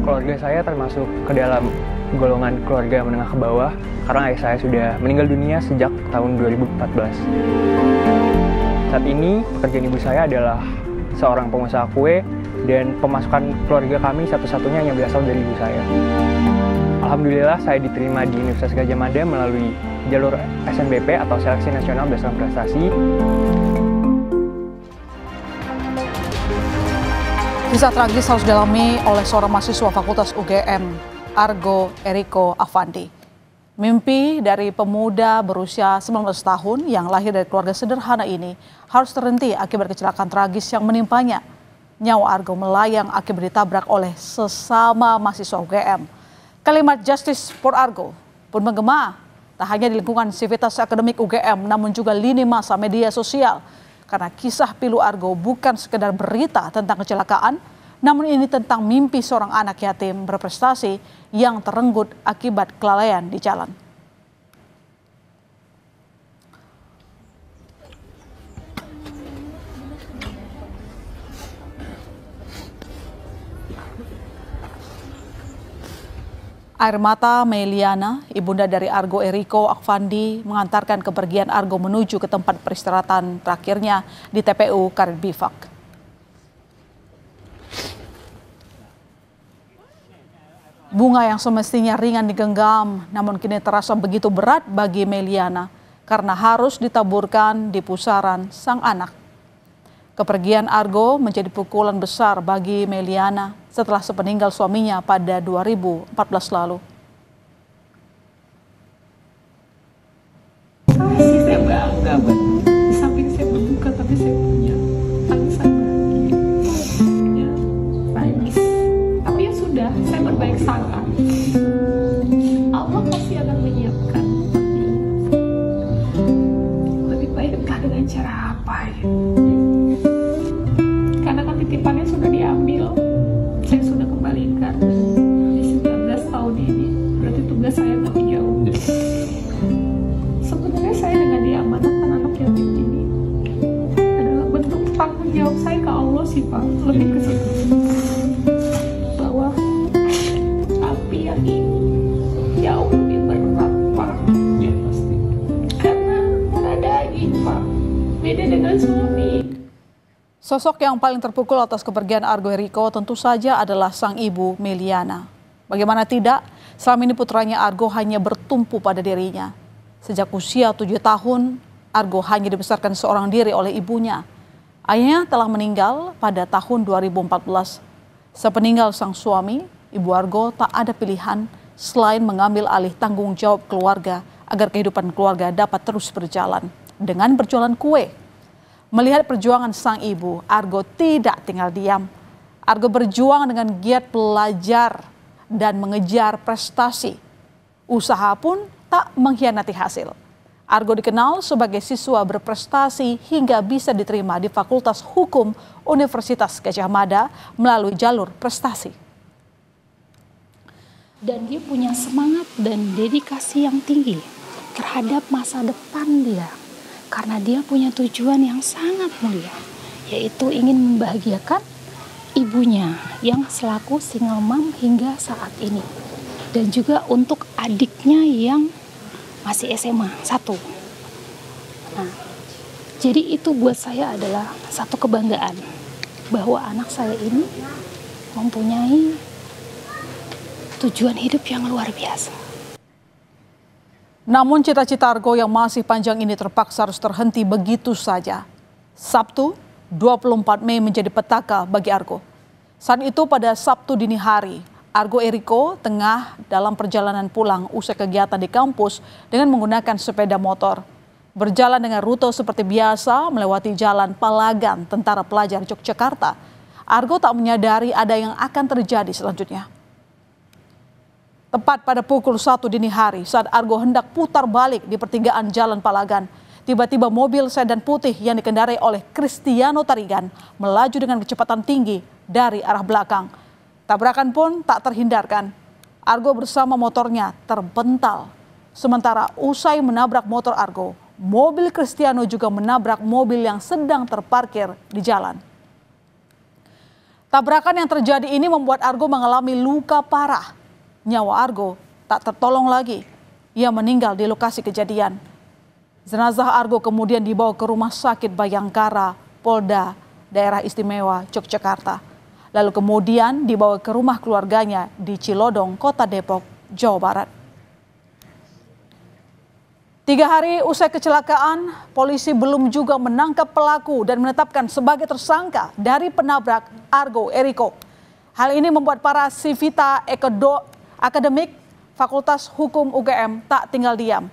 Keluarga saya termasuk ke dalam golongan keluarga menengah ke bawah karena ayah saya sudah meninggal dunia sejak tahun 2014. Saat ini pekerjaan ibu saya adalah seorang pengusaha kue dan pemasukan keluarga kami satu-satunya yang berasal dari ibu saya. Alhamdulillah saya diterima di Universitas Gadjah Mada melalui jalur SNBP atau Seleksi Nasional Berdasarkan Prestasi. Kisah tragis harus dialami oleh seorang mahasiswa Fakultas UGM, Argo Eriko Afandi. Mimpi dari pemuda berusia 19 tahun yang lahir dari keluarga sederhana ini harus terhenti akibat kecelakaan tragis yang menimpanya. Nyawa Argo melayang akibat ditabrak oleh sesama mahasiswa UGM. Kalimat Justice for Argo pun menggema tak hanya di lingkungan sivitas akademik UGM namun juga lini masa media sosial. Karena kisah pilu Argo bukan sekedar berita tentang kecelakaan, namun ini tentang mimpi seorang anak yatim berprestasi yang terenggut akibat kelalaian di jalan. Air mata Meliana, ibunda dari Argo Eriko Afandi, mengantarkan kepergian Argo menuju ke tempat peristirahatan terakhirnya di TPU Karet Bifak. Bunga yang semestinya ringan digenggam, namun kini terasa begitu berat bagi Meliana karena harus ditaburkan di pusaran sang anak. Kepergian Argo menjadi pukulan besar bagi Meliana setelah sepeninggal suaminya pada 2014 lalu. Saya bangga, di samping saya berduka tapi saya punya tangisan bahagia. Ya, nangis. Tapi ya sudah, saya berbaik sangka. Allah pasti akan menyiapkan. Lebih baik entah dengan cara apa ya. Karena kan titipannya sudah diambil. Saya sudah kembalikan di 19 tahun ini. Berarti tugas saya nggak jauh. Sebenarnya saya dengan diamanatkan anak yatim ini adalah bentuk tanggung jawab saya ke Allah sih Pak. Lebih ke situ. Bahwa api yang ini jauh lebih berat Pak. Ya pasti. Karena darah daging Pak. Beda dengan suami. Sosok yang paling terpukul atas kepergian Argo Eriko tentu saja adalah sang ibu Meliana. Bagaimana tidak, selama ini putranya Argo hanya bertumpu pada dirinya. Sejak usia 7 tahun, Argo hanya dibesarkan seorang diri oleh ibunya. Ayahnya telah meninggal pada tahun 2014. Sepeninggal sang suami, ibu Argo tak ada pilihan selain mengambil alih tanggung jawab keluarga agar kehidupan keluarga dapat terus berjalan dengan berjualan kue. Melihat perjuangan sang ibu, Argo tidak tinggal diam. Argo berjuang dengan giat belajar dan mengejar prestasi. Usaha pun tak mengkhianati hasil. Argo dikenal sebagai siswa berprestasi hingga bisa diterima di Fakultas Hukum Universitas Gadjah Mada melalui jalur prestasi. Dan dia punya semangat dan dedikasi yang tinggi terhadap masa depan dia. Karena dia punya tujuan yang sangat mulia, yaitu ingin membahagiakan ibunya yang selaku single mom hingga saat ini. Dan juga untuk adiknya yang masih SMA 1. Nah, jadi itu buat saya adalah satu kebanggaan bahwa anak saya ini mempunyai tujuan hidup yang luar biasa. Namun cita-cita Argo yang masih panjang ini terpaksa harus terhenti begitu saja. Sabtu, 24 Mei menjadi petaka bagi Argo. Saat itu pada Sabtu dini hari, Argo Eriko tengah dalam perjalanan pulang usai kegiatan di kampus dengan menggunakan sepeda motor. Berjalan dengan rute seperti biasa melewati jalan Palagan Tentara Pelajar Yogyakarta. Argo tak menyadari ada yang akan terjadi selanjutnya. Tepat pada pukul 1 dini hari saat Argo hendak putar balik di pertigaan Jalan Palagan, tiba-tiba mobil sedan putih yang dikendarai oleh Kristiano Tarigan melaju dengan kecepatan tinggi dari arah belakang. Tabrakan pun tak terhindarkan. Argo bersama motornya terbental. Sementara usai menabrak motor Argo, mobil Kristiano juga menabrak mobil yang sedang terparkir di jalan. Tabrakan yang terjadi ini membuat Argo mengalami luka parah. Nyawa Argo tak tertolong lagi. Ia meninggal di lokasi kejadian. Jenazah Argo kemudian dibawa ke Rumah Sakit Bayangkara, Polda, Daerah Istimewa, Yogyakarta. Lalu kemudian dibawa ke rumah keluarganya di Cilodong, Kota Depok, Jawa Barat. 3 hari usai kecelakaan, polisi belum juga menangkap pelaku dan menetapkan sebagai tersangka dari penabrak Argo Eriko. Hal ini membuat para Civita Akademik Fakultas Hukum UGM tak tinggal diam.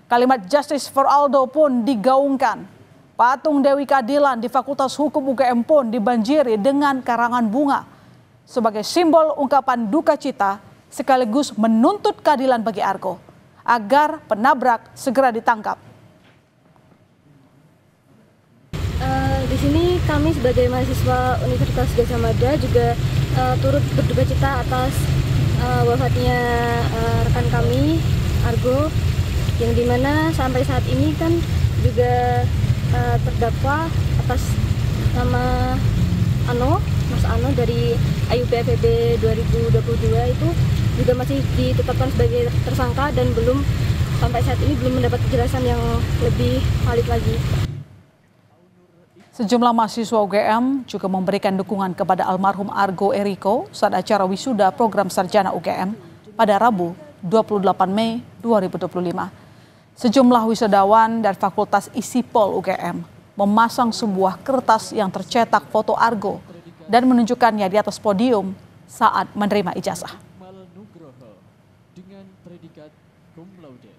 Kalimat Justice for Aldo pun digaungkan. Patung Dewi Keadilan di Fakultas Hukum UGM pun dibanjiri dengan karangan bunga. Sebagai simbol ungkapan duka cita sekaligus menuntut keadilan bagi Argo agar penabrak segera ditangkap. Di sini kami sebagai mahasiswa Universitas Gadjah Mada juga turut berduka cita atas wafatnya rekan kami Argo, yang dimana sampai saat ini kan juga terdakwa atas nama Mas Ano dari AYUP-FEB 2022 itu juga masih ditetapkan sebagai tersangka dan sampai saat ini belum mendapat kejelasan yang lebih valid lagi. Sejumlah mahasiswa UGM juga memberikan dukungan kepada almarhum Argo Eriko saat acara wisuda program sarjana UGM pada Rabu 28 Mei 2025. Sejumlah wisudawan dari Fakultas ISIPOL UGM memasang sebuah kertas yang tercetak foto Argo dan menunjukkannya di atas podium saat menerima ijazah. Dengan predikat cum laude.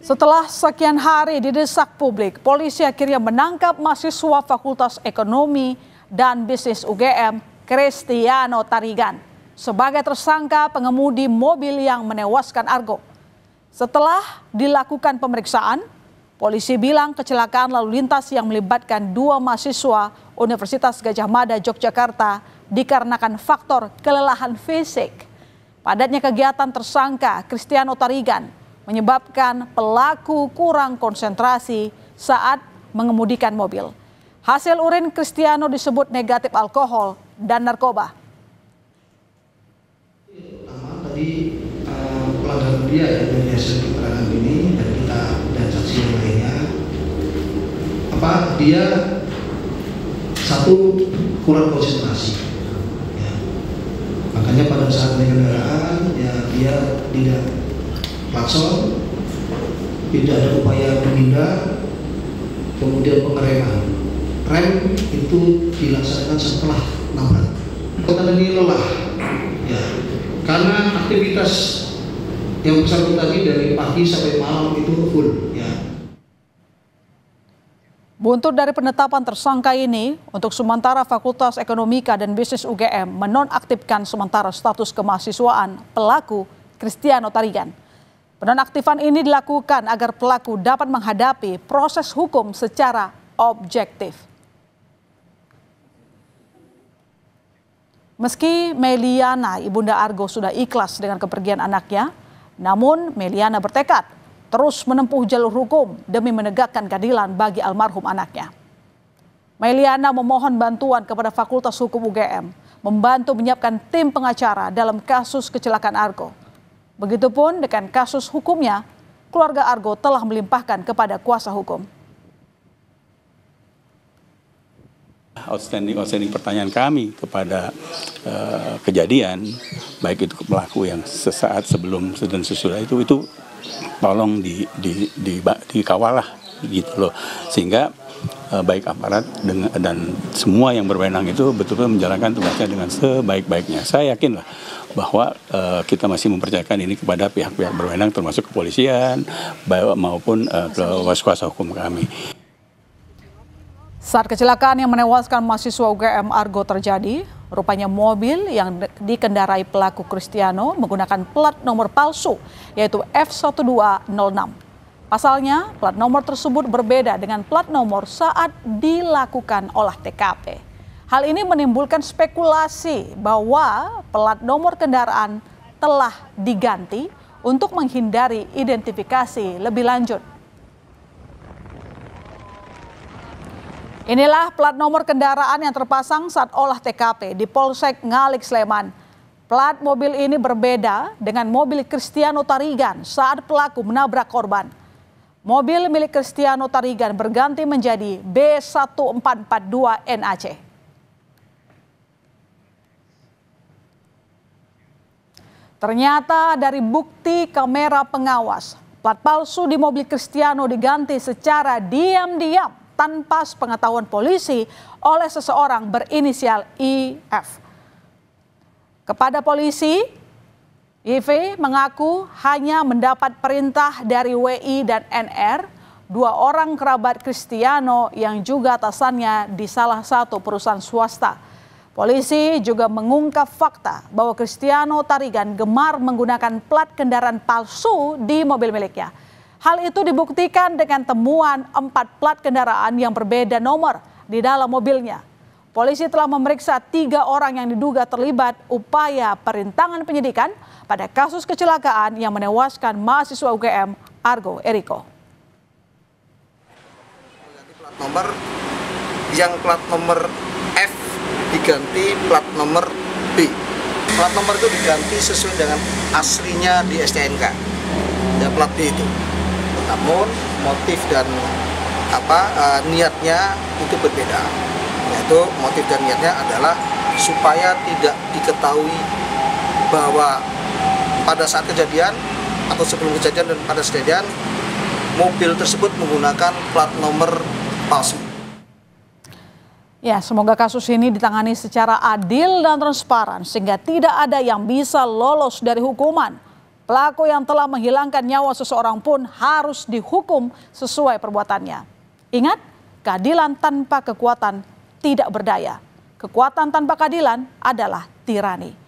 Setelah sekian hari didesak publik, polisi akhirnya menangkap mahasiswa Fakultas Ekonomi dan Bisnis UGM, Cristiano Tarigan, sebagai tersangka pengemudi mobil yang menewaskan Argo. Setelah dilakukan pemeriksaan, polisi bilang kecelakaan lalu lintas yang melibatkan 2 mahasiswa Universitas Gadjah Mada Yogyakarta dikarenakan faktor kelelahan fisik. Padatnya kegiatan tersangka Cristiano Tarigan menyebabkan pelaku kurang konsentrasi saat mengemudikan mobil. Hasil urin Cristiano disebut negatif alkohol dan narkoba. Tadi pelanggaran dia ya, dari hasil keterangan ini dan saksi yang lainnya, dia satu kurang konsentrasi. Ya. Makanya pada saat naik kendaraan ya dia tidak klakson, tidak ada upaya menghindar, kemudian pengereman. Rem itu dilaksanakan setelah nabrak. Karena ini lelah, ya, karena aktivitas yang bersangkutan tadi dari pagi sampai malam itu full, ya. Buntut dari penetapan tersangka ini, untuk sementara Fakultas Ekonomika dan Bisnis UGM menonaktifkan sementara status kemahasiswaan pelaku Cristiano Tarigan. Penonaktifan ini dilakukan agar pelaku dapat menghadapi proses hukum secara objektif. Meski Meliana, ibunda Argo, sudah ikhlas dengan kepergian anaknya, namun Meliana bertekad terus menempuh jalur hukum demi menegakkan keadilan bagi almarhum anaknya. Meliana memohon bantuan kepada Fakultas Hukum UGM membantu menyiapkan tim pengacara dalam kasus kecelakaan Argo. Begitupun dengan kasus hukumnya, keluarga Argo telah melimpahkan kepada kuasa hukum. Outstanding pertanyaan kami kepada kejadian, baik itu pelaku yang sesaat sebelum dan sesudah itu tolong dikawal lah gitu loh, sehingga baik aparat dan semua yang berwenang itu betul-betul menjalankan tugasnya dengan sebaik-baiknya. Saya yakin lah bahwa kita masih mempercayakan ini kepada pihak-pihak berwenang termasuk kepolisian maupun kuasa hukum kami. Saat kecelakaan yang menewaskan mahasiswa UGM Argo terjadi, rupanya mobil yang dikendarai pelaku Cristiano menggunakan plat nomor palsu, yaitu F1206. Pasalnya, plat nomor tersebut berbeda dengan plat nomor saat dilakukan olah TKP. Hal ini menimbulkan spekulasi bahwa plat nomor kendaraan telah diganti untuk menghindari identifikasi lebih lanjut. Inilah plat nomor kendaraan yang terpasang saat olah TKP di Polsek Ngalik, Sleman. Plat mobil ini berbeda dengan mobil Cristiano Tarigan saat pelaku menabrak korban. Mobil milik Cristiano Tarigan berganti menjadi B1442 NAC. Ternyata dari bukti kamera pengawas, plat palsu di mobil Cristiano diganti secara diam-diam tanpa sepengetahuan polisi oleh seseorang berinisial IF. Kepada polisi, IV mengaku hanya mendapat perintah dari WI dan NR, dua orang kerabat Cristiano yang juga atasannya di salah satu perusahaan swasta. Polisi juga mengungkap fakta bahwa Cristiano Tarigan gemar menggunakan plat kendaraan palsu di mobil miliknya. Hal itu dibuktikan dengan temuan 4 plat kendaraan yang berbeda nomor di dalam mobilnya. Polisi telah memeriksa 3 orang yang diduga terlibat upaya perintangan penyidikan pada kasus kecelakaan yang menewaskan mahasiswa UGM Argo Eriko. Plat nomor yang plat nomor F diganti plat nomor B. Plat nomor itu diganti sesuai dengan aslinya di STNK. Ya, plat B itu. Namun motif dan niatnya itu berbeda. Yaitu motif dan niatnya adalah supaya tidak diketahui bahwa pada saat kejadian atau sebelum kejadian dan pada kejadian mobil tersebut menggunakan plat nomor palsu. Ya, semoga kasus ini ditangani secara adil dan transparan sehingga tidak ada yang bisa lolos dari hukuman. Pelaku yang telah menghilangkan nyawa seseorang pun harus dihukum sesuai perbuatannya. Ingat, keadilan tanpa kekuatan tidak berdaya. Kekuatan tanpa keadilan adalah tirani.